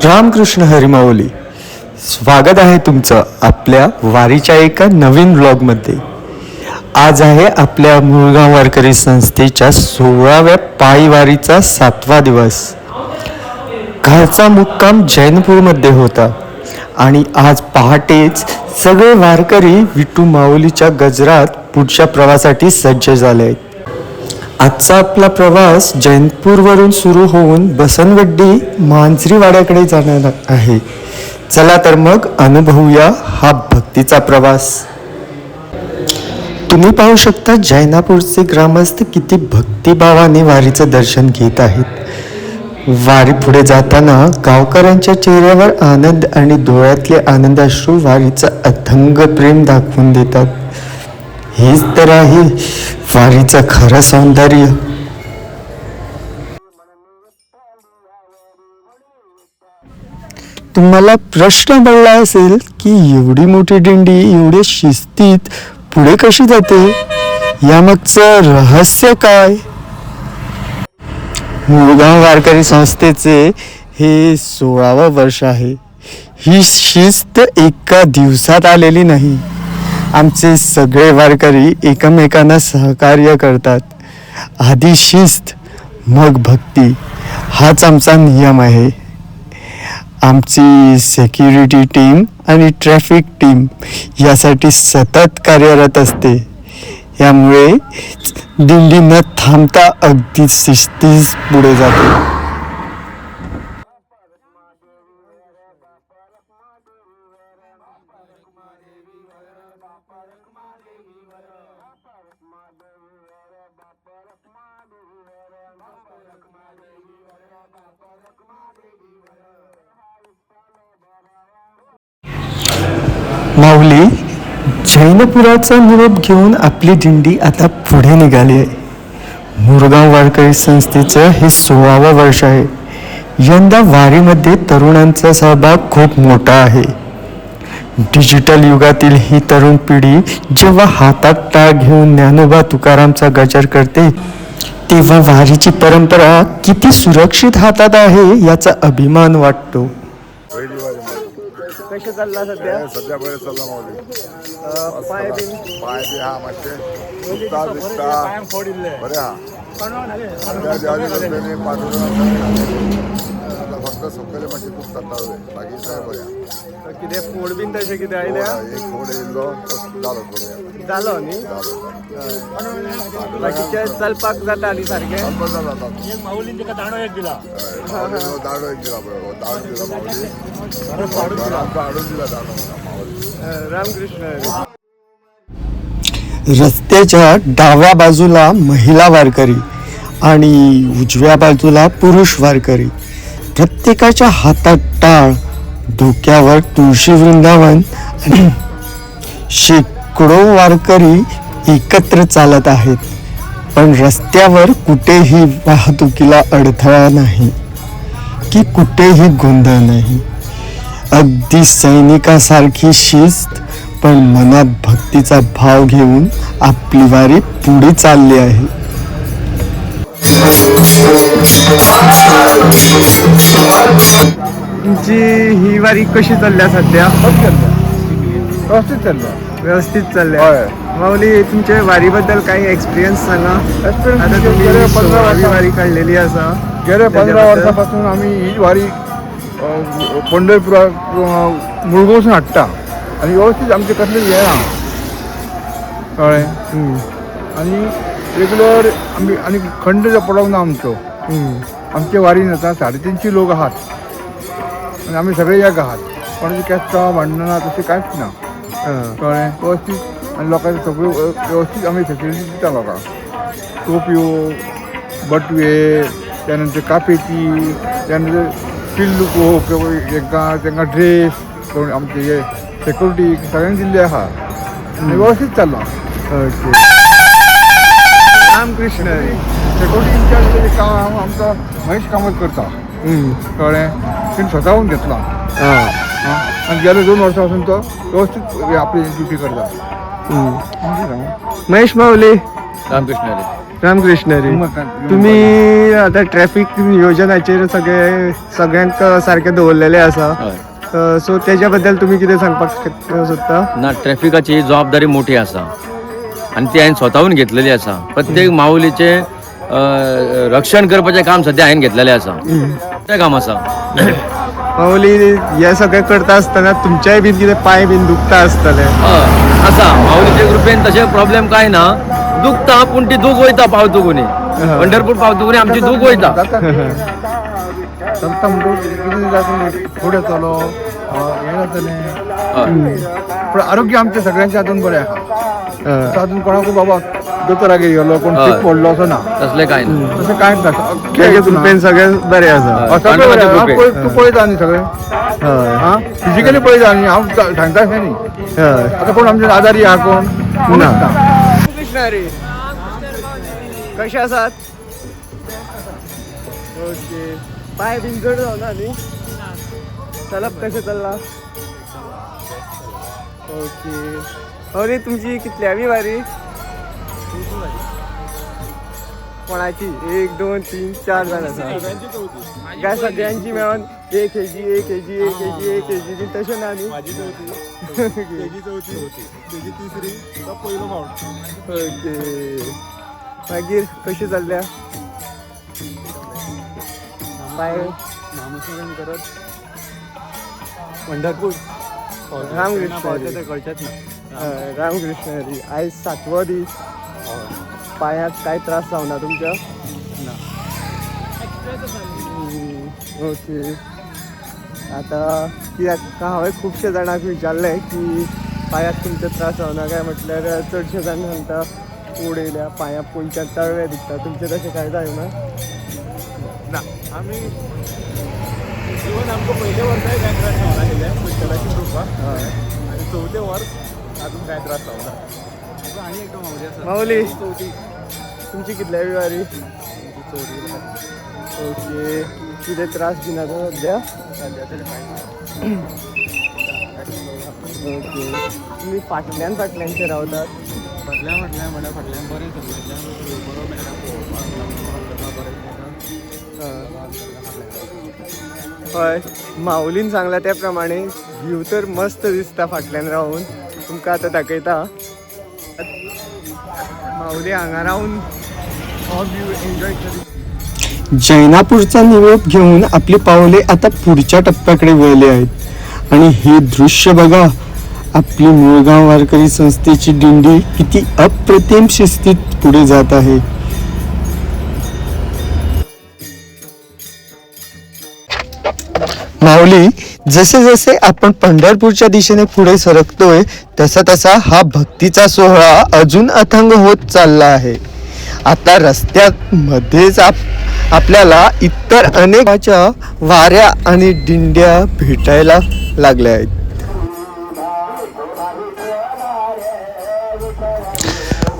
रामकृष्ण हरी माऊली. स्वागत आहे तुमचं आपल्या वारीच्या एका नवीन व्लॉगमध्ये. आज आहे आपल्या मुळगाव वारकरी संस्थेच्या 16व्या पायी वारीचा 7वा दिवस. घरचा मुक्काम जैनपूरमध्ये होता आणि आज पहाटेच सगळे वारकरी विठू माऊलीच्या गजरात पुढच्या प्रवासासाठी सज्ज झाले आहेत. आजचा आपला प्रवास जैनपूरवरून सुरू होऊन बसनवड्डी मांजरीवाड्याकडे जाणार आहे. चला तर मग अनुभवूया हा भक्तीचा प्रवास. तुम्ही पाहू शकता जैनापूरचे ग्रामस्थ किती भक्तिभावाने वारीचं दर्शन घेत आहेत. वारी पुढे जाताना गावकऱ्यांच्या चेहऱ्यावर आनंद आणि डोळ्यातले आनंदाश्रू वारीचं अथंग प्रेम दाखवून देतात. हेच तर आहे वारीचं खरं सौंदर्य. तुम्हाला प्रश्न पडला असेल की एवढी मोठी दिंडी एवढे शिस्तीत पुढे कशी जाते, यामागचं रहस्य काय? मुळगाव वारकरी संस्थेचे हे 16वं वर्ष आहे. ही शिस्त एका दिवसात आलेली नाही. आमचे सगळे वारकरी एकमेकांना सहकार्य करतात. आधी शिस्त मग भक्ती, हाच आमचा नियम आहे. आमची सिक्युरिटी टीम आणि ट्रॅफिक टीम यासाठी सतत कार्यरत असते. यामुळे दिंडी न थांबता अगदी शिस्तीस पुढे जाते. माऊली, जैनपुराचा निरोप घेऊन आपली दिंडी आता पुढे निघाली आहे. मुळगाव वारकरी संस्थेचं हे 16वं वर्ष आहे. यंदा वारीमध्ये तरुणांचा सहभाग खूप मोठा आहे. डिजिटल युगातील ही तरुण पिढी जेव्हा हातात टाळ घेऊन ज्ञानोबा तुकारामचा गजर करते, तेव्हा वारीची परंपरा किती सुरक्षित हातात आहे याचा अभिमान वाटतो. कसे चालला सध्या? सध्या बरे चालला माऊली. पाय बी हा मासे दुखता बरे हा फक्त सकाळी मासे दुखतात बाकी काय बऱ्या किती फोड बीन तसे किती आयल्या एक फोड येयलो झालो थोडे झालो न्ही. बाकीचे चलपाक जाता न्ही सारखे. माऊलींनी का दाणो एक दिला. दाडो एक दिला बरोबर. दाडो दिला माऊली. आडून दिला दाडो माऊली. रामकृष्ण. रस्त्याच्या डाव्या बाजूला महिला वारकरी आणि उजव्या बाजूला पुरुष वारकरी. प्रत्येकाच्या हातात टाळ, डोक्यावर तुळशी वृंदावन आणि शेकडो वारकरी एकत्र चालत आहेत. पण रस्त्यावर कुठेही वाहतुकीला अडथळा नाही की कुठेही गोंधळ नाही. अगदी सैनिकासारखी शिस्त, पण मनात भक्तीचा भाव घेऊन आपली वारी पुढे चालली आहे. तुमची ही वारी कशी चालल्या सध्या? व्यवस्थित चाललं. व्यवस्थित चालल्या. होय. माऊली, तुमच्या वारीबद्दल काही एक्सपिरियन्स सांगा. आता तुम्ही 16वी वारी काढलेली असा. गेल्या 15 वर्षापासून आम्ही ही वारी पंढरपुरात मुळगावसून हाडटा आणि व्यवस्थित आमचे कसले हे ना कळ्ळें. आणि रेग्युलर आम्ही आणि खंड पडोंक ना आमचो. आमचे वारीन आतां 350 लोक आहात आणि आम्ही सगळे एक आहात. कोणाची केस्तां भांडणां तशी कांयच ना. कळ्ळें. व्यवस्थित आणि लोकांचे सगळे व्यवस्थित आम्ही फॅसिलिटी दिता लोकांक. टोपयो, बटवे, त्यानंतर कापेची, त्यानंतर पिल्लू तांकां ड्रेस कोण आमचे हे सेक्युरिटी सगळ्यांनी दिल्ले आहा. आणि व्यवस्थित चालला. ओके. रामकृष्ण. सेक्युरिटी इन्चार्ज काम आमचा महेश कामत करता. कळ्ळें. तिने स्वतःहून घेतला आणि गेल्या 2 वर्षापासून तो व्यवस्थित आपली ड्युटी करता. महेश माऊली, रामकृष्ण. रामकृष्ण रे तुम्ही आता ट्रॅफिक नियोजनाचेर सगळ्यांक सारखे दवरलेले आसा सो त्याच्याबद्दल तुम्ही कितें सांगपाक सोदता ना ट्रॅफिकाची जबाबदारी मोठी आसा आणि ती हांवें स्वताहून घेतलेली आसा प्रत्येक माऊलीचे रक्षण करपाचें काम सध्या हांवें घेतलेलें आसा तें काम आसा माऊली हे सगळें करता आसतना तुमच्याय बीन कितें पांय बीन दुखता आसतले आसा माऊलीचे कृपेन तशें प्रॉब्लेम काय ना दुखता पूण ती दूख वयता पावतुकुनी पंढरपूर पावतुकुनी आमची दूख वयता चलता म्हणटून कितें जाता फुडें चलो हें जातलें पूण आरोग्य आमचें सगळ्यांच्या हातून बरें आसा हातून कोणाकूय बाबा दोतोरागेर गेलो कोण ठीक पडलो असो ना तसलें काय ना तशें कांयच ना तेजे कृपेन सगळें बरें आसा सगळें बरें आसा. कृपेन. तूं पळयता न्ही सगळें हय हां फिजिकली पळयता न्ही हांव सांगता अशें न्ही हय आतां कोण आमचे आजारी आहा कोण ना. ना कृष्ण रे कशे आसात ओके पाय बीन जड जावना न्ही चलप कशें चल्ला ओके अरे तुमची कितल्यावी वारी कोणाची 1 2 3 4 जाण आसा काय सगळ्यांची मेळोन एक हेजी बी तशें ना न्ही ओके मागीर कशी चल्ल्या पाय नामस्मरण करत पंढरपूर रामकृष्ण हरी आयज 7वो दीस पांयाक काय त्रास जावना तुमच्या ओके आता कित्याक हांवें खुबशे जाणांक विचारलें की पांयाक तुमचे त्रास जावना काय म्हटल्यार चडशे जाण सांगता उडयल्या पांयाक पोंयच्यान तळवे दुखता तुमचें तशें कांय जायना ना आम्ही जीवन आमकां पयले वर्सा कांय त्रास जावना गेले विठ्ठलाची कृपा आनी 4थें वर्स अजून कांय त्रास जावना आनी एकदा माऊली आसा माऊली चवथी तुमची कितल्यावी वारी चवथी ओके कितें त्रास बीन आसा सद्या सद्या तरी कांय ओके तुमी फाटल्यानचे रावतात फाटल्यान म्हणल्यार फाटल्यान बरें सगळ्यांच्यान बरो मेळटा पळोवपाक बरें हय माऊलीन सांगला त्या प्रमाणे व्ह्यू तर मस्त दिसता फाटल्यान रावून तुमकां आतां दाखयता माऊली हांगा रावून हो व्ह्यू एन्जॉय करी जैनापूरचा निरोप घेऊन आपली पावले आता पुढच्या टप्प्याकडे वळले आहेत आणि हे दृश्य बघा आपली मुळगाव वारकरी संस्थेची दिंडी किती अप्रतिम शिस्तीत पुढे जात आहे माऊली जसे जसे आपण पंढरपूरच्या दिशेने पुढे सरकतोय तसा तसा हा भक्तीचा सोहळा अजून अथंग होत चालला आहे आता रस्त्यामध्येच आपल्याला इतर अनेकाच्या वाऱ्या आणि दिंड्या भेटायला लागल्या आहेत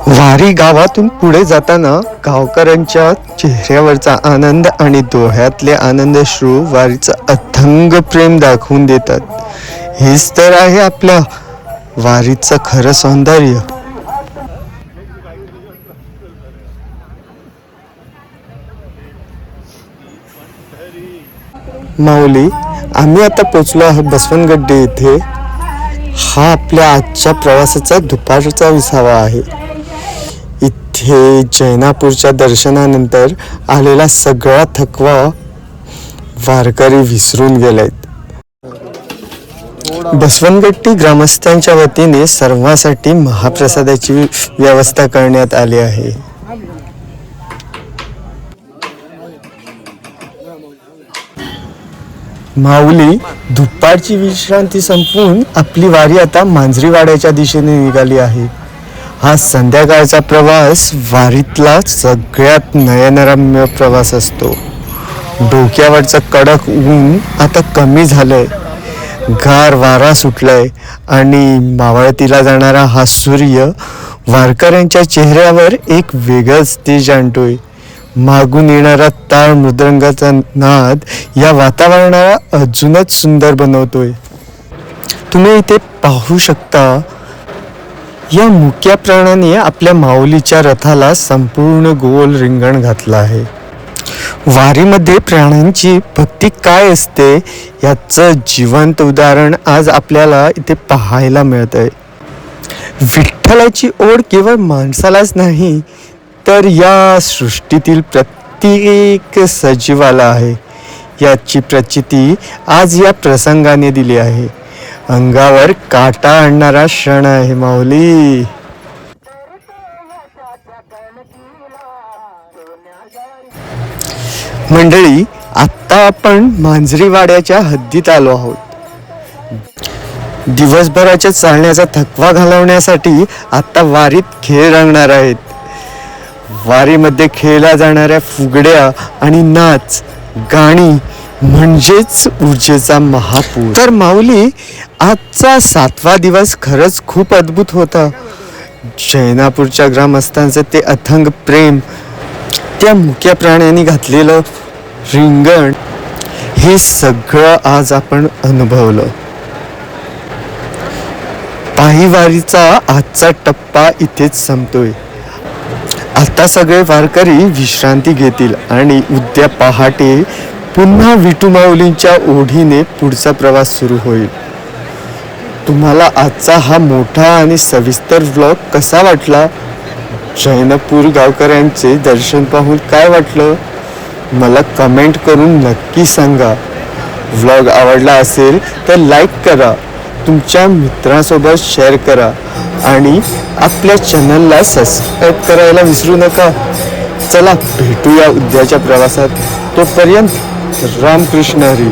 वारी गावातून पुढे जाताना गावकऱ्यांच्या चेहऱ्यावरचा आनंद आणि डोळ्यातले आनंदश्रू वारीचं अथंग प्रेम दाखवून देतात हेच तर आहे आपल्या वारीचं खरं सौंदर्य माऊली आम्ही आता पोचलो आहोत बसवनगड्डे येथे हा आपल्या आजच्या प्रवासाचा दुपारचा विसावा आहे इथे जैनापूरच्या दर्शनानंतर आलेला सगळा थकवा वारकरी विसरून गेलेत बसवनगट्टी ग्रामस्थांच्या वतीने सर्वांसाठी महाप्रसादाची व्यवस्था करण्यात आली आहे माऊली दुपारची विश्रांती संपवून आपली वारी आता मांजरीवाड्याच्या दिशेने निघाली आहे हा संध्याकाळचा प्रवास वारीतला सगळ्यात नयनरम्य प्रवास असतो डोक्यावरचं कडक ऊन आता कमी झालंय गार वारा सुटलाय आणि मावळतीला जाणारा हा सूर्य वारकऱ्यांच्या चेहऱ्यावर एक वेगळंच तेज आणतोय मागून येणारा टाळ मृदंगाचा नाद या वातावरणाला अजूनच सुंदर बनवतोय तुम्ही इथे पाहू शकता या मुक्या प्राण्याने आपल्या माऊलीच्या रथाला संपूर्ण गोल रिंगण घातलं आहे. वारीमध्ये प्राण्यांची भक्ती काय असते याचं जिवंत उदाहरण आज आपल्याला इथे पाहायला मिळत आहे. विठ्ठलाची ओढ केवळ माणसालाच नाही तर या सृष्टीतील प्रत्येक सजीवाला आहे याची प्रचिती आज या प्रसंगाने दिली आहे. अंगावर काटा आणणारा क्षण आहे माऊली. मंडळी, आत्ता आपण मांजरीवाड्याच्या हद्दीत आलो आहोत. दिवसभराच्या चालण्याचा थकवा घालवण्यासाठी आता वारीत खेळ रंगणार आहेत. वारीमध्ये खेळल्या जाणाऱ्या फुगड्या आणि नाच, गाणी म्हणजेच ऊर्जेचा महापूर. तर माऊली, आजचा 7वा दिवस खरंच खूप अद्भुत होता. जैनापूरच्या ग्रामस्थांचं ते अथंग प्रेम, त्या मुक्या प्राण्यांनी घातलेलं रिंगण, हे सगळं आज आपण अनुभवलं. पायी वारीचा आजचा टप्पा इथेच संपतोय. आता सगळे वारकरी विश्रांती घेतील आणि उद्या पहाटे पुन्हा विठू माऊलींच्या ओढीने पुढचा प्रवास सुरू होईल. तुम्हाला आजचा हा मोठा आणि सविस्तर व्लॉग कसा वाटला? जैनपूर गावकऱ्यांचे दर्शन पाहून काय वाटलं मला कमेंट करून नक्की सांगा. व्लॉग आवडला असेल तर लाईक करा, तुमच्या मित्रांसोबत शेअर करा आणि आपल्या चॅनलला सबस्क्राईब करायला विसरू नका. चला भेटूया उद्याच्या प्रवासात. तोपर्यंत रामकृष्ण हरी.